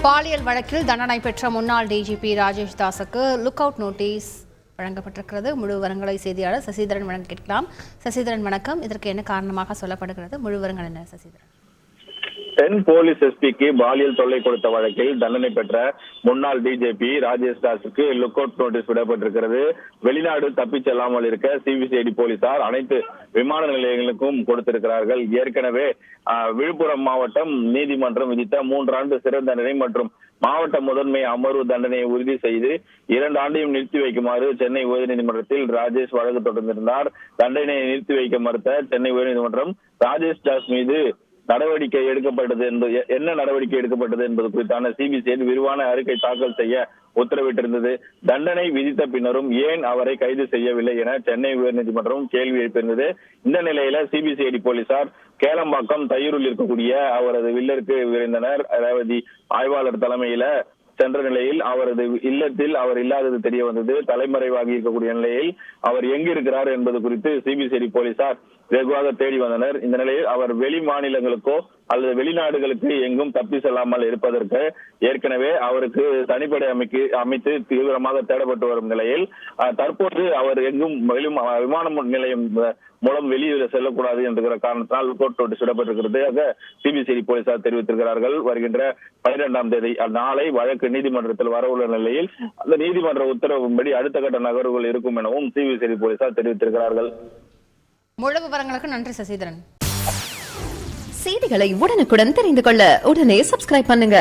பாலியல் வழக்கில் தண்டனை பெற்ற முன்னாள் டிஜிபி ராஜேஷ் தாஸுக்கு லுக் அவுட் நோட்டீஸ் வழங்கப்பட்டிருக்கிறது. முழு விவரங்களை செய்தியாளர் சசிதரன் வழங்க கேட்கலாம். சசிதரன் வணக்கம். இதற்கு என்ன காரணமாக சொல்லப்படுகிறது? முழு விவரங்கள் என்ன சசிதரன்? தென் போலீஸ் எஸ்பிக்கு பாலியல் தொல்லை கொடுத்த வழக்கில் தண்டனை பெற்ற முன்னாள் டிஜிபி ராஜேஷ் தாஸுக்கு லுக் அவுட் நோட்டீஸ் விடப்பட்டிருக்கிறது. வெளிநாடு தப்பிச் செல்லாமல் இருக்க சிபிசிஐடி போலீசார் அனைத்து விமான நிலையங்களுக்கும் கொடுத்திருக்கிறார்கள். ஏற்கனவே விழுப்புரம் மாவட்டம் நீதிமன்றம் விதித்த 3 ஆண்டு சிறை தண்டனை மற்றும் மாவட்ட முதன்மை அமர்வு தண்டனையை உறுதி செய்து 2 ஆண்டையும் நிறுத்தி வைக்குமாறு சென்னை உயர்நீதிமன்றத்தில் ராஜேஷ் வழக்கு தொடர்ந்திருந்தார். தண்டனையை நிறுத்தி வைக்க மறுத்த சென்னை உயர்நீதிமன்றம் ராஜேஷ் தாஸ் மீது நடவடிக்கை எடுக்கப்பட்டது என்ன நடவடிக்கை எடுக்கப்பட்டது என்பது குறித்தான சிபிசிஐடி விரிவான அறிக்கை தாக்கல் செய்ய உத்தரவிட்டிருந்தது. தண்டனை விதித்த பின்னரும் ஏன் அவரை கைது செய்யவில்லை என சென்னை உயர்நீதிமன்றம் கேள்வி எழுப்பியிருந்தது. இந்த நிலையில சிபிசிஐடி போலீசார் கேளம்பாக்கம் தையூரில் இருக்கக்கூடிய அவரது வில்லருக்கு விரைந்தனர். ரேவதி ஆய்வாளர் தலைமையில சென்ற நிலையில் அவரது இல்லத்தில் அவர் இல்லாதது தெரிய வந்தது. தலைமறைவாகி இருக்கக்கூடிய நிலையில் அவர் எங்கிருக்கிறார் என்பது குறித்து சிபிசிஐடி போலீசார் வெகுவாக தேடி வந்தனர். இந்த நிலையில் அவர் வெளி மாநிலங்களுக்கோ அல்லது வெளிநாடுகளுக்கு எங்கும் தப்பி செல்லாமல் இருப்பதற்கு ஏற்கனவே அவருக்கு தனிப்படை அமைத்து தீவிரமாக தேடப்பட்டு வரும் நிலையில் தற்போது அவர் எங்கும் விமான நிலையம் மூலம் வெளியில் செல்லக்கூடாது என்கிற காரணத்தினால் கோர்ட் நோட்டீஸ் விடப்பட்டிருக்கிறது சிபிசிஐடி போலீசார் தெரிவித்திருக்கிறார்கள். வருகின்ற 12ஆம் தேதி நாளை வழக்கு நீதிமன்றத்தில் வரவுள்ள நிலையில் அந்த நீதிமன்ற உத்தரவுப்படி அடுத்த கட்ட நகர்வுகள் இருக்கும் எனவும் சிபிசிஐடி போலீசார் தெரிவித்திருக்கிறார்கள். முழு விவரங்களுக்கு நன்றி சசிதரன். செய்திகளை உடனுக்குடன் தெரிந்து கொள்ள உடனே சப்ஸ்கிரைப் பண்ணுங்க.